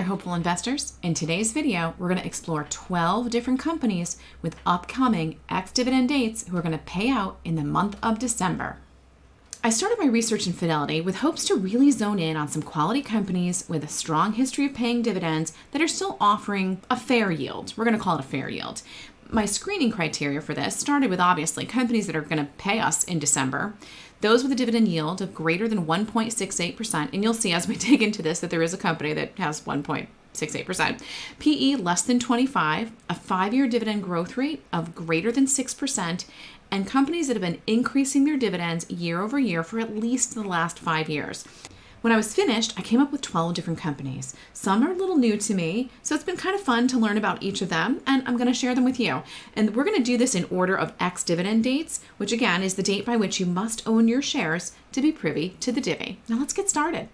there, hopeful investors. In today's video, we're going to explore 12 different companies with upcoming ex-dividend dates who are going to pay out in the month of December. I started my research in Fidelity with hopes to really zone in on some quality companies with a strong history of paying dividends that are still offering a fair yield. We're going to call it a fair yield. My screening criteria for this started with obviously companies that are going to pay us in December, those with a dividend yield of greater than 1.68%, and you'll see as we dig into this that there is a company that has 1.68%, PE less than 25, a 5-year dividend growth rate of greater than 6%, and companies that have been increasing their dividends year over year for at least the last 5 years. When I was finished, I came up with 12 different companies. Some are a little new to me, so it's been kind of fun to learn about each of them, and I'm going to share them with you. And we're going to do this in order of ex-dividend dates, which again is the date by which you must own your shares to be privy to the divvy. Now let's get started.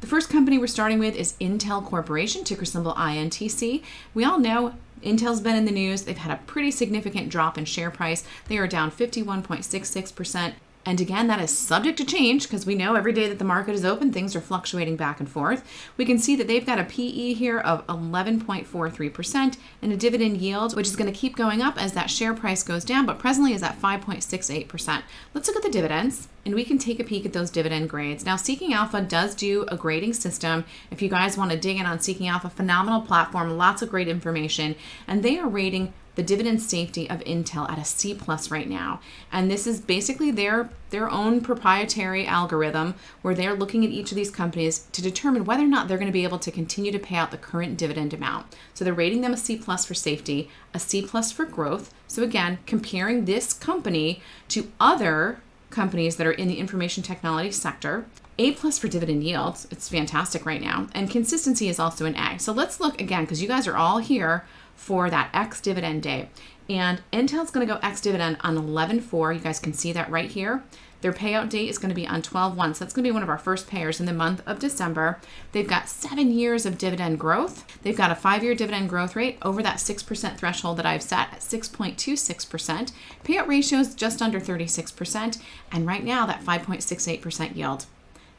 The first company we're starting with is Intel Corporation, ticker symbol INTC. We all know Intel's been in the news. They've had a pretty significant drop in share price. They are down 51.66%. And again, that is subject to change because we know every day that the market is open, things are fluctuating back and forth. We can see that they've got a PE here of 11.43% and a dividend yield, which is going to keep going up as that share price goes down, but presently is at 5.68%. Let's look at the dividends and we can take a peek at those dividend grades. Now, Seeking Alpha does do a grading system. If you guys want to dig in on Seeking Alpha, phenomenal platform, lots of great information, and they are rating the dividend safety of Intel at a C+ right now. And this is basically their own proprietary algorithm where they're looking at each of these companies to determine whether or not they're going to be able to continue to pay out the current dividend amount. So they're rating them a C+ for safety, a C+ for growth. So again, comparing this company to other companies that are in the information technology sector. A+ for dividend yields, it's fantastic right now. And consistency is also an A. So let's look again, because you guys are all here for that ex-dividend day. And Intel's going to go ex-dividend on 11/4. You guys can see that right here. Their payout date is going to be on 12/1. So that's going to be one of our first payers in the month of December. They've got 7 years of dividend growth. They've got a 5-year dividend growth rate over that 6% threshold that I've set at 6.26%. Payout ratio is just under 36%. And right now, that 5.68% yield.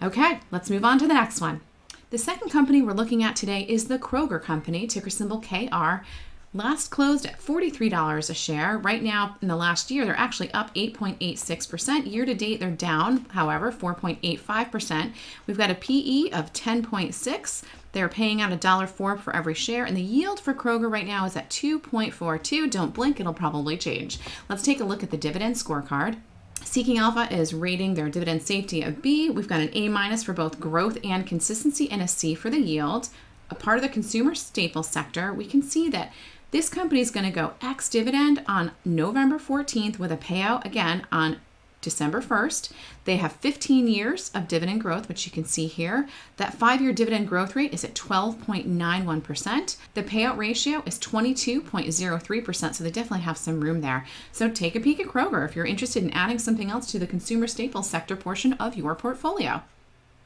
Okay, let's move on to the next one. The second company we're looking at today is the Kroger company, ticker symbol KR. Last closed at $43 a share. Right now, in the last year, they're actually up 8.86%. Year to date, they're down, however, 4.85%. We've got a PE of 10.6. They're paying out $1.04 for every share, and the yield for Kroger right now is at 2.42. Don't blink, it'll probably change. Let's take a look at the dividend scorecard. Seeking Alpha is rating their dividend safety of B. We've got an A- for both growth and consistency and a C for the yield. A part of the consumer staples sector, we can see that this company is going to go ex-dividend on November 14th with a payout again on December 1st. They have 15 years of dividend growth, which you can see here. That 5-year dividend growth rate is at 12.91%. The payout ratio is 22.03%, so they definitely have some room there. So take a peek at Kroger if you're interested in adding something else to the consumer staples sector portion of your portfolio.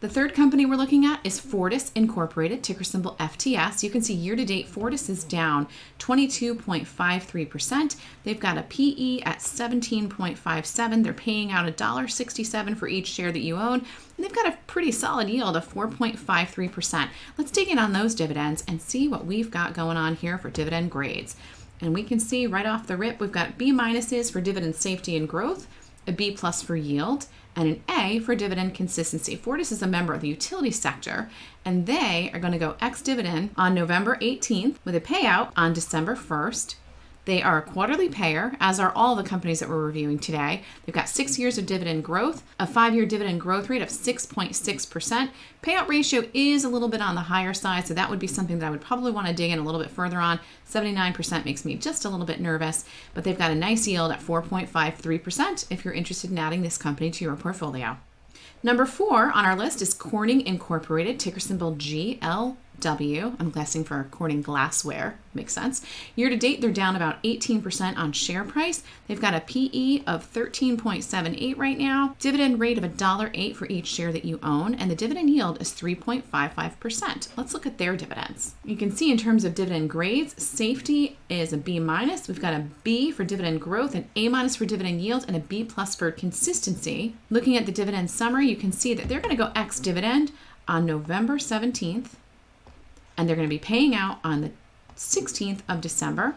The third company we're looking at is Fortis Incorporated, ticker symbol FTS. You can see year-to-date Fortis is down 22.53%. They've got a PE at 17.57. They're paying out $1.67 for each share that you own. And they've got a pretty solid yield of 4.53%. Let's dig in on those dividends and see what we've got going on here for dividend grades. And we can see right off the rip, we've got B- for dividend safety and growth, a B+ for yield, and an A for dividend consistency. Fortis is a member of the utility sector, and they are going to go ex-dividend on November 18th with a payout on December 1st. They are a quarterly payer, as are all the companies that we're reviewing today. They've got 6 years of dividend growth, a 5-year dividend growth rate of 6.6%. Payout ratio is a little bit on the higher side, so that would be something that I would probably want to dig in a little bit further on. 79% makes me just a little bit nervous, but they've got a nice yield at 4.53% if you're interested in adding this company to your portfolio. Number 4 on our list is Corning Incorporated, ticker symbol GLW. I'm guessing for Corning Glassware. Makes sense. Year to date, they're down about 18% on share price. They've got a PE of 13.78 right now, dividend rate of $1.08 for each share that you own, and the dividend yield is 3.55%. Let's look at their dividends. You can see in terms of dividend grades, safety is a B-. We've got a B for dividend growth, an A- for dividend yield, and a B+ for consistency. Looking at the dividend summary, you can see that they're going to go ex-dividend on November 17th. and they're going to be paying out on the 16th of December.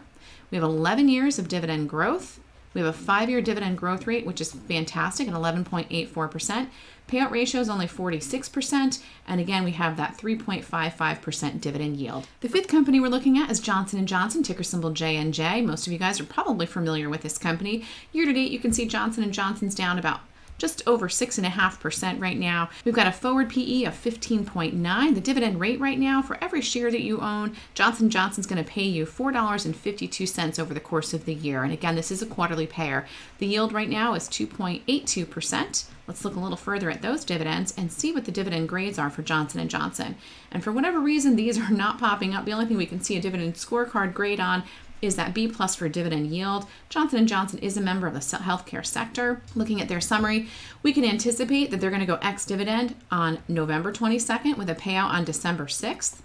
We have 11 years of dividend growth. We have a 5-year dividend growth rate, which is fantastic, at 11.84%. Payout ratio is only 46%. And again, we have that 3.55% dividend yield. The fifth company we're looking at is Johnson & Johnson, ticker symbol J&J. Most of you guys are probably familiar with this company. Year to date, you can see Johnson & Johnson's down about just over 6.5% right now. We've got a forward PE of 15.9. The dividend rate right now, for every share that you own, Johnson & Johnson's going to pay you $4.52 over the course of the year. And again, this is a quarterly payer. The yield right now is 2.82%. Let's look a little further at those dividends and see what the dividend grades are for Johnson & Johnson. And for whatever reason, these are not popping up. The only thing we can see a dividend scorecard grade on is that B+ for dividend yield. Johnson & Johnson is a member of the healthcare sector. Looking at their summary, we can anticipate that they're going to go ex-dividend on November 22nd with a payout on December 6th.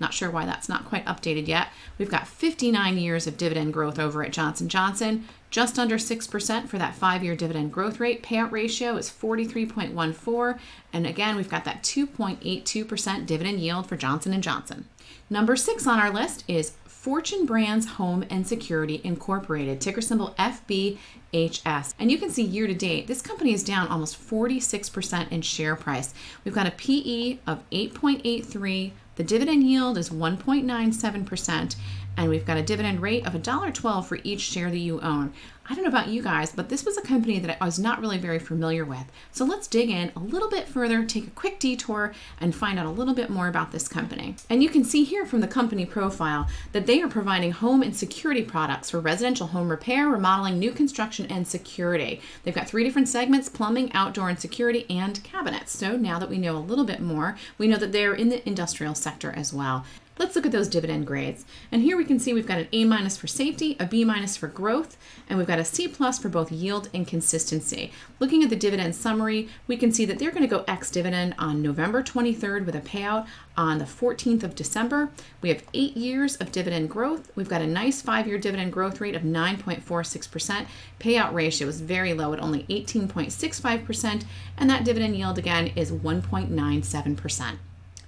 Not sure why that's not quite updated yet. We've got 59 years of dividend growth over at Johnson & Johnson, just under 6% for that 5-year dividend growth rate. Payout ratio is 43.14. And again, we've got that 2.82% dividend yield for Johnson & Johnson. Number 6 on our list is Fortune Brands Home and Security Incorporated, ticker symbol FBHS. And you can see year to date, this company is down almost 46% in share price. We've got a PE of 8.83. The dividend yield is 1.97%, and we've got a dividend rate of $1.12 for each share that you own. I don't know about you guys, but this was a company that I was not really very familiar with. So let's dig in a little bit further, take a quick detour, and find out a little bit more about this company. And you can see here from the company profile that they are providing home and security products for residential home repair, remodeling, new construction, and security. They've got 3 different segments: plumbing, outdoor and security, and cabinets. So now that we know a little bit more, we know that they're in the industrial sector as well. Let's look at those dividend grades. And here we can see we've got an A- for safety, a B- for growth, and we've got a C+ for both yield and consistency. Looking at the dividend summary, we can see that they're going to go ex-dividend on November 23rd with a payout on the 14th of December. We have 8 years of dividend growth. We've got a nice 5-year dividend growth rate of 9.46%. Payout ratio is very low at only 18.65%, and that dividend yield again is 1.97%.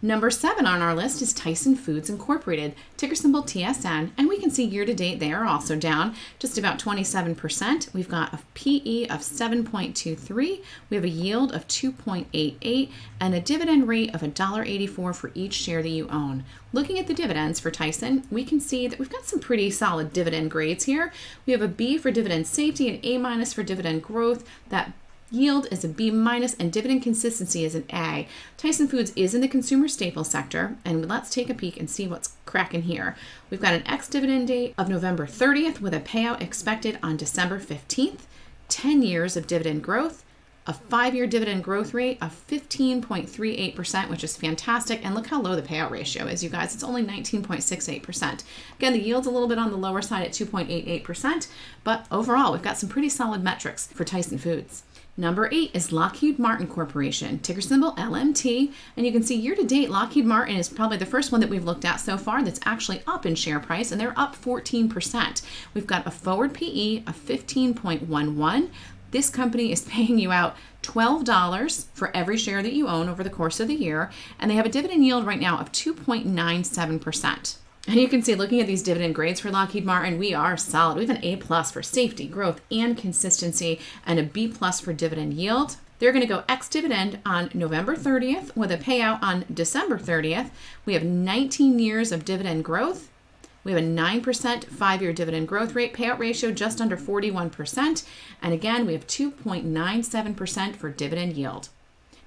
Number 7 on our list is Tyson Foods Incorporated, ticker symbol TSN, and we can see year to date they are also down just about 27%. We've got a PE of 7.23, we have a yield of 2.88, and a dividend rate of $1.84 for each share that you own. Looking at the dividends for Tyson, we can see that we've got some pretty solid dividend grades here. We have a B for dividend safety, an A- for dividend growth. That yield is a B-, and dividend consistency is an A. Tyson Foods is in the consumer staple sector, and let's take a peek and see what's cracking here. We've got an ex-dividend date of November 30th with a payout expected on December 15th, 10 years of dividend growth, a 5-year dividend growth rate of 15.38%, which is fantastic. And look how low the payout ratio is, you guys. It's only 19.68%. Again, the yield's a little bit on the lower side at 2.88%, but overall, we've got some pretty solid metrics for Tyson Foods. Number 8 is Lockheed Martin Corporation, ticker symbol LMT. And you can see year to date, Lockheed Martin is probably the first one that we've looked at so far that's actually up in share price, and they're up 14%. We've got a forward PE of 15.11. This company is paying you out $12 for every share that you own over the course of the year, and they have a dividend yield right now of 2.97%. And you can see, looking at these dividend grades for Lockheed Martin, we are solid. We have an A+ for safety, growth, and consistency, and a B+ for dividend yield. They're going to go ex-dividend on November 30th with a payout on December 30th. We have 19 years of dividend growth. We have a 9% 5-year dividend growth rate, payout ratio just under 41%. And again, we have 2.97% for dividend yield.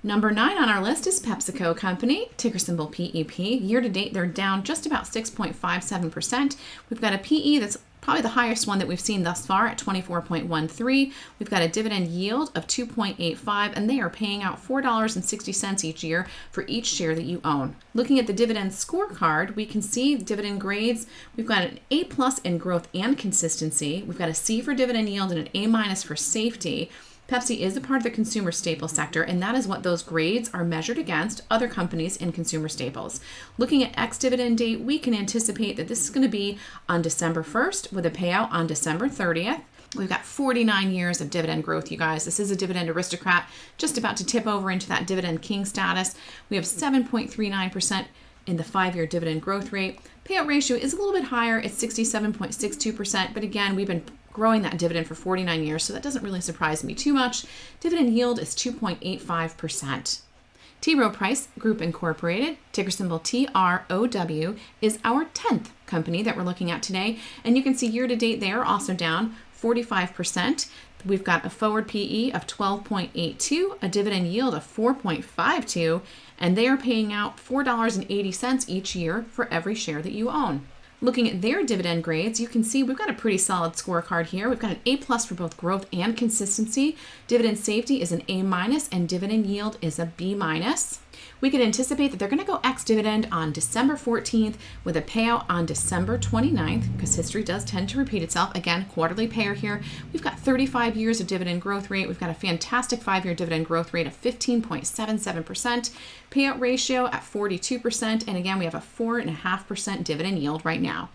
Number 9 on our list is PepsiCo Company, ticker symbol PEP. Year to date, they're down just about 6.57%. We've got a PE that's probably the highest one that we've seen thus far at 24.13. We've got a dividend yield of 2.85, and they are paying out $4.60 each year for each share that you own. Looking at the dividend scorecard, we can see dividend grades. We've got an A+ in growth and consistency. We've got a C for dividend yield and an A- for safety. Pepsi is a part of the consumer staple sector, and that is what those grades are measured against other companies in consumer staples. Looking at ex-dividend date, we can anticipate that this is going to be on December 1st with a payout on December 30th. We've got 49 years of dividend growth, you guys. This is a dividend aristocrat, just about to tip over into that dividend king status. We have 7.39% in the 5-year dividend growth rate. Payout ratio is a little bit higher. It's 67.62%, but again, we've been growing that dividend for 49 years, so that doesn't really surprise me too much. Dividend yield is 2.85%. T. Rowe Price Group Incorporated, ticker symbol TROW, is our 10th company that we're looking at today. And you can see year to date they are also down 45%. We've got a forward PE of 12.82, a dividend yield of 4.52, and they are paying out $4.80 each year for every share that you own. Looking at their dividend grades, you can see we've got a pretty solid scorecard here. We've got an A+ for both growth and consistency. Dividend safety is an A-, and dividend yield is a B-. We can anticipate that they're going to go ex-dividend on December 14th with a payout on December 29th, because history does tend to repeat itself. Again, quarterly payer here. We've got 35 years of dividend growth rate. We've got a fantastic 5-year dividend growth rate of 15.77%, payout ratio at 42%, and again, we have a 4.5% dividend yield right now.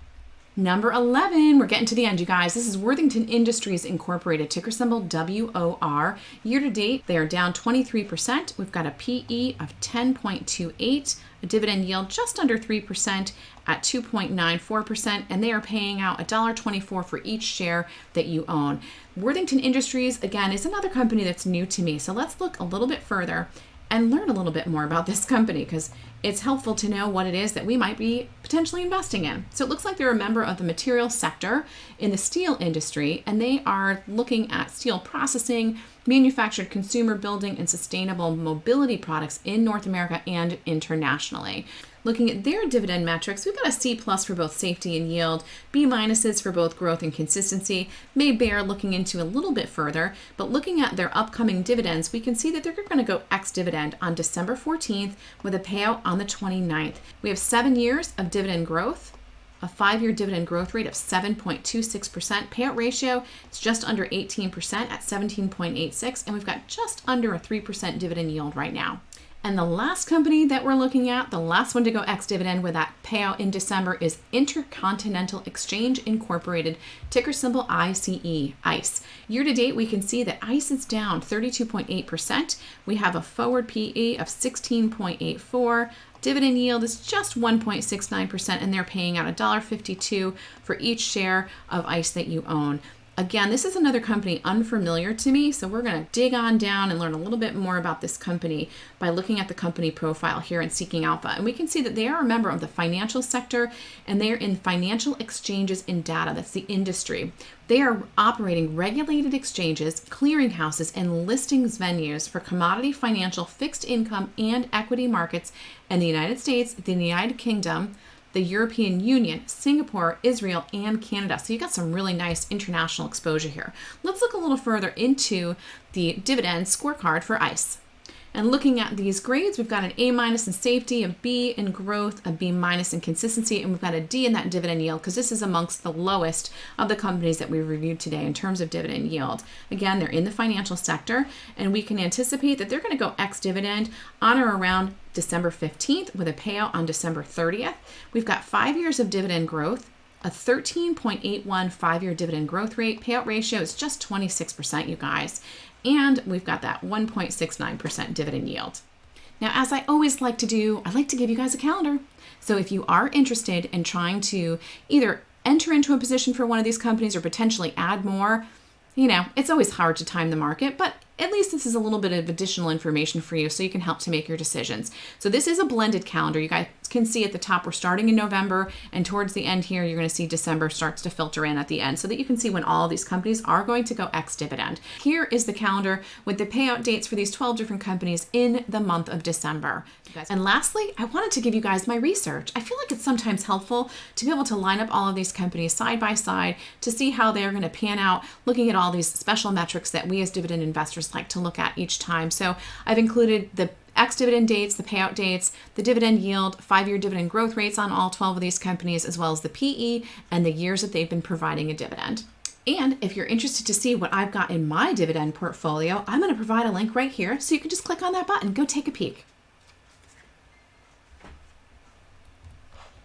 Number 11, we're getting to the end, you guys. This is Worthington Industries Incorporated, ticker symbol WOR. Year to date, they are down 23%. We've got a PE of 10.28, a dividend yield just under 3% at 2.94%, and they are paying out $1.24 for each share that you own. Worthington Industries, again, is another company that's new to me. So let's look a little bit further and learn a little bit more about this company, because it's helpful to know what it is that we might be potentially investing in. So it looks like they're a member of the materials sector in the steel industry, and they are looking at steel processing, manufactured consumer building, and sustainable mobility products in North America and internationally. Looking at their dividend metrics, we've got a C+ for both safety and yield, B- for both growth and consistency. May bear looking into a little bit further, but looking at their upcoming dividends, we can see that they're going to go ex-dividend on December 14th with a payout on the 29th. We have 7 years of dividend growth, a 5-year dividend growth rate of 7.26%. Payout ratio is just under 18% at 17.86, and we've got just under a 3% dividend yield right now. And the last company that we're looking at, the last one to go ex-dividend with that payout in December, is Intercontinental Exchange Incorporated, ticker symbol ICE. Year to date, we can see that ICE is down 32.8%. We have a forward PE of 16.84. Dividend yield is just 1.69%, and they're paying out $1.52 for each share of ICE that you own. Again, this is another company unfamiliar to me, so we're going to dig on down and learn a little bit more about this company by looking at the company profile here in Seeking Alpha. And we can see that they are a member of the financial sector, and they are in financial exchanges and data. That's the industry. They are operating regulated exchanges, clearinghouses, and listings venues for commodity, financial, fixed income, and equity markets in the United States, the United Kingdom, the European Union, Singapore, Israel, and Canada. So you got some really nice international exposure here. Let's look a little further into the dividend scorecard for ICE. And looking at these grades, we've got an A- in safety, a B in growth, a B- in consistency, and we've got a D in that dividend yield, because this is amongst the lowest of the companies that we reviewed today in terms of dividend yield. Again, they're in the financial sector, and we can anticipate that they're going to go ex-dividend on or around December 15th with a payout on December 30th. We've got 5 years of dividend growth, a 13.81 5-year dividend growth rate. Payout ratio is just 26%, you guys. And we've got that 1.69% dividend yield. Now, as I always like to do, I like to give you guys a calendar. So if you are interested in trying to either enter into a position for one of these companies or potentially add more, it's always hard to time the market, but at least this is a little bit of additional information for you so you can help to make your decisions. So this is a blended calendar. You guys can see at the top, we're starting in November, and towards the end here, you're going to see December starts to filter in at the end so that you can see when all of these companies are going to go ex-dividend. Here is the calendar with the payout dates for these 12 different companies in the month of December. And lastly, I wanted to give you guys my research. I feel like it's sometimes helpful to be able to line up all of these companies side by side to see how they're going to pan out, looking at all these special metrics that we as dividend investors like to look at each time. So I've included the ex-dividend dates, the payout dates, the dividend yield, 5-year dividend growth rates on all 12 of these companies, as well as the PE and the years that they've been providing a dividend. And if you're interested to see what I've got in my dividend portfolio, I'm going to provide a link right here so you can just click on that button, go take a peek.